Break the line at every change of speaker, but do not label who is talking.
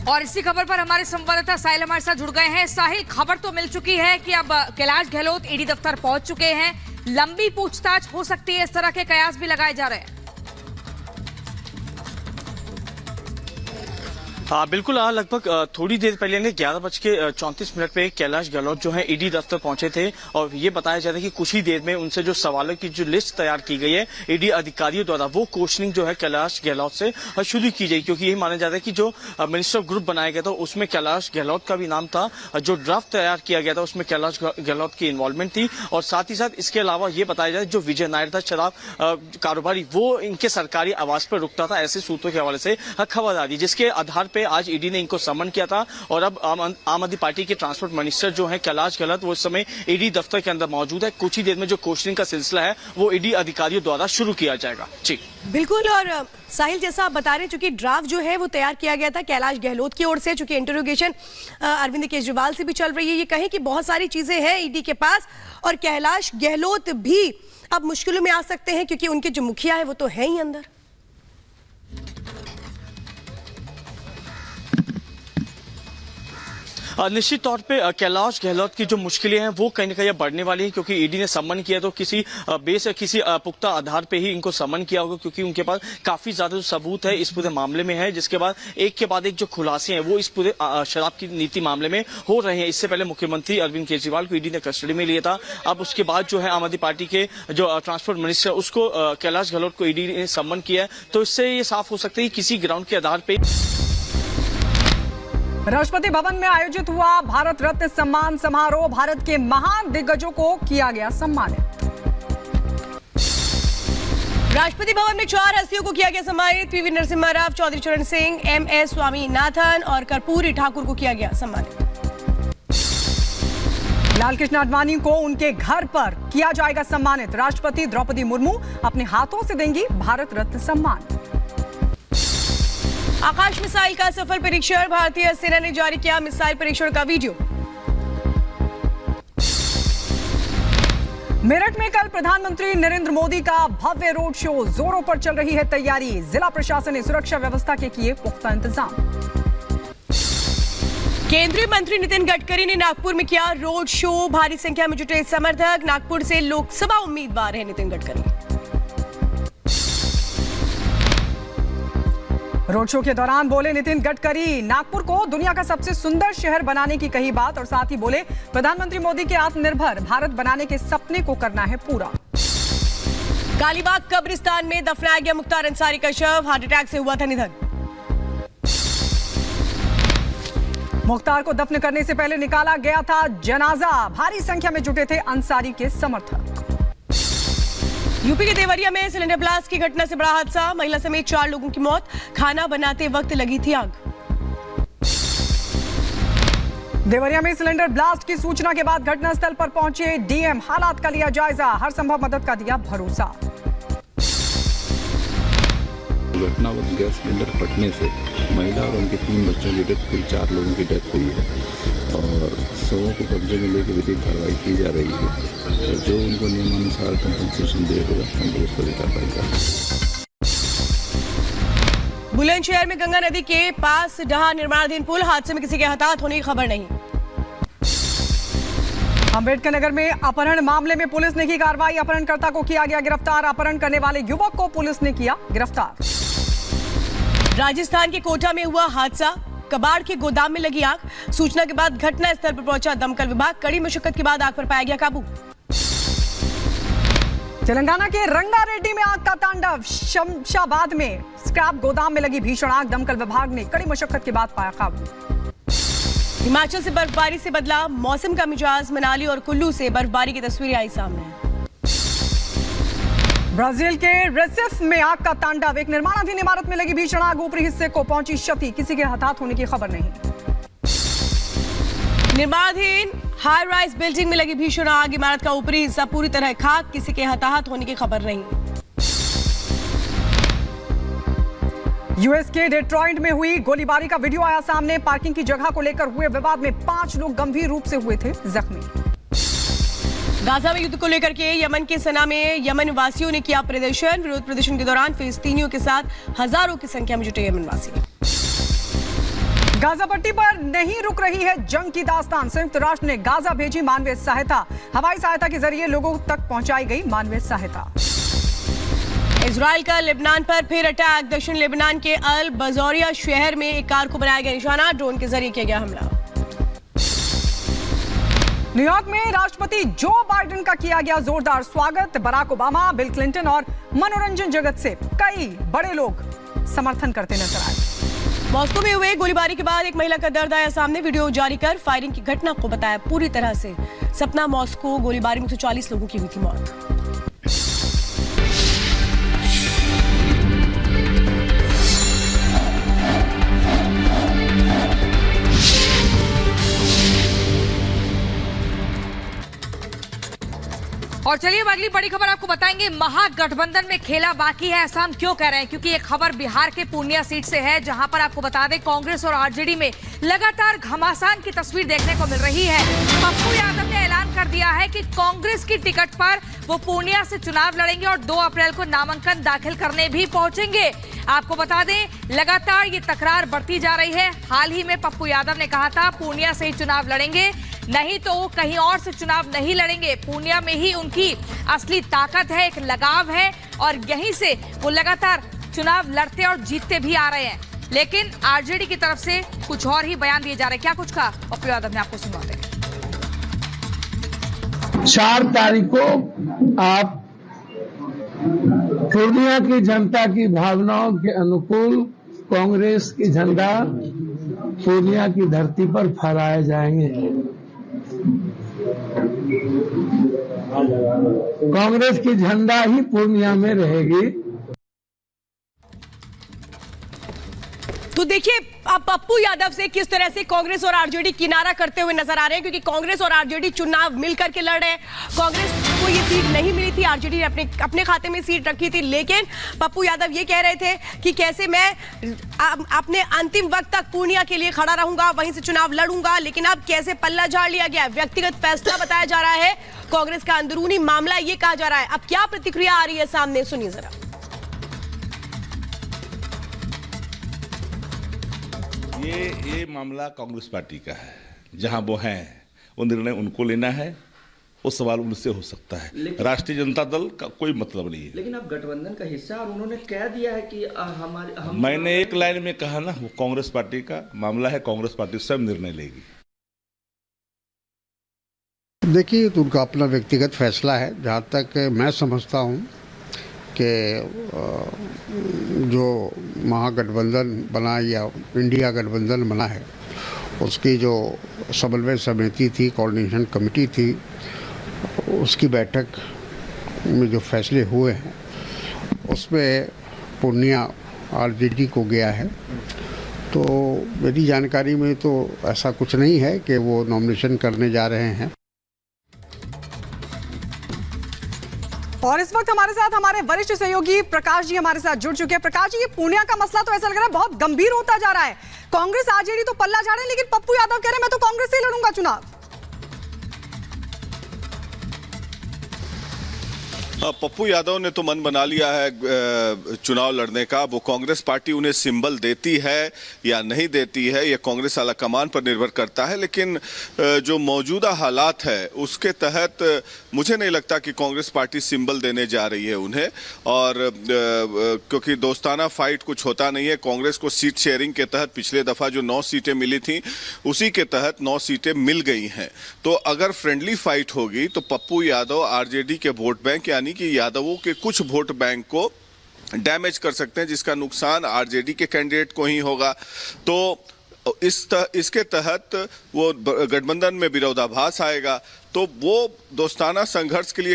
और इसी खबर पर हमारे संवाददाता साहिल हमारे साथ जुड़ गए हैं। साहिल, खबर तो मिल चुकी है कि अब कैलाश गहलोत ईडी दफ्तर पहुंच चुके हैं। लंबी पूछताछ हो सकती है, इस तरह के कयास भी लगाए जा रहे हैं।
हाँ बिल्कुल, लगभग थोड़ी देर पहले 11:34 पे कैलाश गहलोत जो है ईडी दफ्तर पहुंचे थे और ये बताया जा रहा है कि कुछ ही देर में उनसे जो सवालों की जो लिस्ट तैयार की गई है ईडी अधिकारियों द्वारा, वो क्वेश्चनिंग जो है कैलाश गहलोत से शुरू की जाएगी। क्योंकि यही माना जाता है कि जो मिनिस्टर ग्रुप बनाया गया था उसमें कैलाश गहलोत का भी नाम था, जो ड्राफ्ट तैयार किया गया था उसमें कैलाश गहलोत की इन्वॉल्वमेंट थी। और साथ ही साथ इसके अलावा ये बताया जाए जो विजय नायर था शराब कारोबारी, वो इनके सरकारी आवास पर रुकता था, ऐसे सूत्रों के हवाले से खबर आ रही, जिसके आधार पे आज ईडी ने इनको समन किया था। और अब आम आदमी पार्टी के ट्रांसपोर्ट मिनिस्टर जो है कैलाश गहलोत, वो इस समय ईडी दफ्तर के अंदर मौजूद है। कुछ ही देर में जो क्वेश्चनिंग का सिलसिला है वो ईडी अधिकारियों द्वारा शुरू किया जाएगा। जी
बिल्कुल। और साहिल, जैसा आप बता रहे हैं, चूंकि ड्राफ्ट जो है वो तैयार किया गया था कैलाश गहलोत की ओर से, चूंकि इंटरोगेशन अरविंद केजरीवाल से भी चल रही है। ये कहें कि बहुत सारी चीजें हैं ईडी के पास और कैलाश गहलोत भी अब मुश्किलों में आ सकते हैं, क्योंकि उनके जो मुखिया है वो तो है ही अंदर।
निश्चित तौर पे कैलाश गहलोत की जो मुश्किलें हैं वो कहीं ना कहीं बढ़ने वाली हैं, क्योंकि ईडी ने सम्मन किया तो किसी बेस किसी पुख्ता आधार पे ही इनको सम्मन किया होगा, क्योंकि उनके पास काफी ज्यादा जो सबूत है इस पूरे मामले में है, जिसके बाद एक के बाद एक जो खुलासे हैं वो इस पूरे शराब की नीति मामले में हो रहे हैं। इससे पहले मुख्यमंत्री अरविंद केजरीवाल को ईडी ने कस्टडी में लिया था। अब उसके बाद जो है आम आदमी पार्टी के जो ट्रांसपोर्ट मिनिस्टर, उसको कैलाश गहलोत को ईडी ने सम्मन किया है। तो इससे ये साफ हो सकता है कि किसी ग्राउंड के आधार पर
राष्ट्रपति भवन में आयोजित हुआ भारत रत्न सम्मान समारोह। भारत के महान दिग्गजों को किया गया सम्मानित।
राष्ट्रपति भवन में 4 हस्तियों को किया गया सम्मानित। पीवी नरसिम्हा राव, चौधरी चरण सिंह, MS स्वामीनाथन और कर्पूरी ठाकुर को किया गया सम्मानित।
लालकृष्ण आडवाणी को उनके घर पर किया जाएगा सम्मानित। राष्ट्रपति द्रौपदी मुर्मू अपने हाथों से देंगी भारत रत्न सम्मान।
आकाश मिसाइल का सफल परीक्षण, भारतीय सेना ने जारी किया मिसाइल परीक्षण का वीडियो।
मेरठ में कल प्रधानमंत्री नरेंद्र मोदी का भव्य रोड शो, जोरों पर चल रही है तैयारी। जिला प्रशासन ने सुरक्षा व्यवस्था के किए पुख्ता इंतजाम।
केंद्रीय मंत्री नितिन गडकरी ने नागपुर में किया रोड शो, भारी संख्या में जुटे समर्थक। नागपुर से लोकसभा उम्मीदवार है नितिन गडकरी।
रोड शो के दौरान बोले नितिन गडकरी, नागपुर को दुनिया का सबसे सुंदर शहर बनाने की कही बात। और साथ ही बोले प्रधानमंत्री मोदी के आत्मनिर्भर भारत बनाने के सपने को करना है पूरा।
कालीबाग कब्रिस्तान में दफनाया गया मुख्तार अंसारी का शव, हार्ट अटैक से हुआ था निधन।
मुख्तार को दफन करने से पहले निकाला गया था जनाजा। भारी संख्या में जुटे थे अंसारी के समर्थक।
यूपी के देवरिया में सिलेंडर ब्लास्ट की घटना से बड़ा हादसा, महिला समेत 4 लोगों की मौत। खाना बनाते वक्त लगी थी आग।
देवरिया में सिलेंडर ब्लास्ट की सूचना के बाद घटनास्थल पर पहुंचे डीएम, हालात का लिया जायजा, हर संभव मदद का दिया भरोसा।
घटनावश गैस सिलेंडर फटने से महिला और उनके 3 बच्चों की डेथ, कुल 4 लोगों की डेथ हुई है और शवों को कब्जे में लेकर विधिक कार्रवाई की जा रही है। तो जो उनको नियमानुसार कंपनसेशन देगा हम लोग उसको दिखा पाएगा।
बुलंदशहर में गंगा नदी के पास ढहा निर्माणाधीन पुल, हादसे में किसी के हताहत होने की खबर नहीं।
अंबेडकर नगर में अपहरण मामले में पुलिस ने की कार्रवाई, अपहरणकर्ता को किया गया गिरफ्तार। अपहरण करने वाले युवक को पुलिस ने किया गिरफ्तार।
राजस्थान के कोटा में हुआ हादसा, कबाड़ के गोदाम में लगी आग। सूचना के बाद घटना स्थल पर पहुंचा दमकल विभाग, कड़ी मशक्कत के बाद आग पर पाया गया काबू।
तेलंगाना के रंगारेड्डी में आग का तांडव, शमशाबाद में स्क्रैप गोदाम में लगी भीषण आग, दमकल विभाग ने कड़ी मशक्कत के बाद पाया काबू।
हिमाचल से बर्फबारी से बदला मौसम का मिजाज, मनाली और कुल्लू से बर्फबारी की तस्वीरें आई सामने।
ब्राजील के रेसिफ में आग का तांडव, एक निर्माणाधीन इमारत में लगी भीषण आग, ऊपरी हिस्से को पहुंची क्षति, किसी के हताहत होने की खबर नहीं।
निर्माणाधीन हाई राइज बिल्डिंग में लगी भीषण आग, इमारत का ऊपरी हिस्सा पूरी तरह खाक, किसी के हताहत होने की खबर नहीं।
यूएस के डेट्रॉइट में हुई गोलीबारी का वीडियो आया सामने। पार्किंग की जगह को लेकर हुए विवाद में 5 लोग गंभीर रूप से हुए थे जख्मी।
गाजा में युद्ध को लेकर के यमन के सना में यमन वासियों ने किया प्रदर्शन। विरोध प्रदर्शन के दौरान फिलिस्तीनियों के साथ हजारों की संख्या में जुटे यमन वासी।
गाजा पट्टी पर नहीं रुक रही है जंग की दास्तान। संयुक्त राष्ट्र ने गाजा भेजी मानवीय सहायता। हवाई सहायता के जरिए लोगों तक पहुंचाई गई मानवीय सहायता।
इजराइल का लेबनान पर फिर अटैक। दक्षिण लेबनान के अल बजौरिया शहर में एक कार को बनाया गया निशाना। ड्रोन के जरिए किया गया हमला।
न्यूयॉर्क में राष्ट्रपति जो बाइडेन का किया गया जोरदार स्वागत। बराक ओबामा, बिल क्लिंटन और मनोरंजन जगत से कई बड़े लोग समर्थन करते नजर आए।
मॉस्को में हुए गोलीबारी के बाद एक महिला का दर्द आया सामने। वीडियो जारी कर फायरिंग की घटना को बताया पूरी तरह से सपना। मॉस्को गोलीबारी में 140 लोगों की हुई थी मौत।
और चलिए अब अगली बड़ी खबर आपको बताएंगे। महागठबंधन में खेला बाकी है, ऐसा हम क्यों कह रहे हैं? क्योंकि ये खबर बिहार के पूर्णिया सीट से है, जहां पर आपको बता दें कांग्रेस और आरजेडी में लगातार घमासान की तस्वीर देखने को मिल रही है। पप्पू यादव ने ऐलान कर दिया है कि कांग्रेस की टिकट पर वो पूर्णिया से चुनाव लड़ेंगे और 2 अप्रैल को नामांकन दाखिल करने भी पहुंचेंगे। आपको बता दें लगातार ये तकरार बढ़ती जा रही है। हाल ही में पप्पू यादव ने कहा था पूर्णिया से ही चुनाव लड़ेंगे, नहीं तो वो कहीं और से चुनाव नहीं लड़ेंगे। पूर्णिया में ही उनकी असली ताकत है, एक लगाव है और यहीं से वो लगातार चुनाव लड़ते और जीतते भी आ रहे हैं। लेकिन आरजेडी की तरफ से कुछ और ही बयान दिए जा रहे हैं। क्या कुछ कहा पप्पू यादव ने, आपको सुनवाते हैं।
4 तारीख को आप पूर्णिया की जनता की भावनाओं के अनुकूल कांग्रेस की झंडा पूर्णिया की धरती पर फहराए जाएंगे। कांग्रेस की झंडा ही पूर्णिया में रहेगी।
तो देखिए अब पप्पू यादव से किस तरह से कांग्रेस और आरजेडी किनारा करते हुए नजर आ रहे हैं, क्योंकि कांग्रेस और आरजेडी चुनाव मिलकर के लड़ रहे हैं। कांग्रेस को ये सीट नहीं मिली थी, आरजेडी ने अपने खाते में सीट रखी थी, लेकिन पप्पू यादव ये कह रहे थे कि कैसे मैं अपने अंतिम वक्त तक पूर्णिया के लिए खड़ा रहूंगा, वहीं से चुनाव लड़ूंगा। लेकिन अब कैसे पल्ला झाड़ लिया गया, व्यक्तिगत फैसला बताया जा रहा है, कांग्रेस का अंदरूनी मामला ये कहा जा रहा है। अब क्या प्रतिक्रिया आ रही है सामने, सुनिए जरा।
ये मामला कांग्रेस पार्टी का है। जहां वो हैं वो निर्णय उनको लेना है, वो सवाल उनसे हो सकता है। राष्ट्रीय जनता दल का कोई मतलब नहीं है।
लेकिन आप गठबंधन का हिस्सा और उन्होंने कह दिया है कि
मैंने एक लाइन में कहा ना, वो कांग्रेस पार्टी का मामला है, कांग्रेस पार्टी स्वयं निर्णय लेगी।
देखिए तो उनका अपना व्यक्तिगत फैसला है। जहाँ तक मैं समझता हूँ कि जो महागठबंधन बना या इंडिया गठबंधन बना है, उसकी जो समन्वय समिति थी, कोऑर्डिनेशन कमेटी थी, उसकी बैठक में जो फैसले हुए हैं उसमें पूर्णिया आरजेडी को गया है। तो मेरी जानकारी में तो ऐसा कुछ नहीं है कि वो नॉमिनेशन करने जा रहे हैं।
और इस वक्त हमारे साथ हमारे वरिष्ठ सहयोगी प्रकाश जी हमारे साथ जुड़ चुके हैं। प्रकाश जी, ये पूर्णिया का मसला तो ऐसा लग रहा है बहुत गंभीर होता जा रहा है। कांग्रेस आरजेडी तो पल्ला झाड़ रहे हैं, लेकिन पप्पू यादव कह रहे हैं मैं तो कांग्रेस से ही लड़ूंगा चुनाव।
पप्पू यादव ने तो मन बना लिया है चुनाव लड़ने का। वो कांग्रेस पार्टी उन्हें सिंबल देती है या नहीं देती है, ये कांग्रेस आला कमान पर निर्भर करता है। लेकिन जो मौजूदा हालात है उसके तहत मुझे नहीं लगता कि कांग्रेस पार्टी सिंबल देने जा रही है उन्हें। और क्योंकि दोस्ताना फाइट कुछ होता नहीं है। कांग्रेस को सीट शेयरिंग के तहत पिछले दफा जो 9 सीटें मिली थी उसी के तहत 9 सीटें मिल गई हैं। तो अगर फ्रेंडली फाइट होगी तो पप्पू यादव आरजेडी के वोट बैंक यानी कि यादवों के कुछ वोट बैंक को डैमेज कर सकते हैं, जिसका नुकसान आरजेडी के कैंडिडेट को ही होगा। तो इसके तहत वो गठबंधन में विरोधाभास आएगा। तो वो दोस्ताना संघर्ष के लिए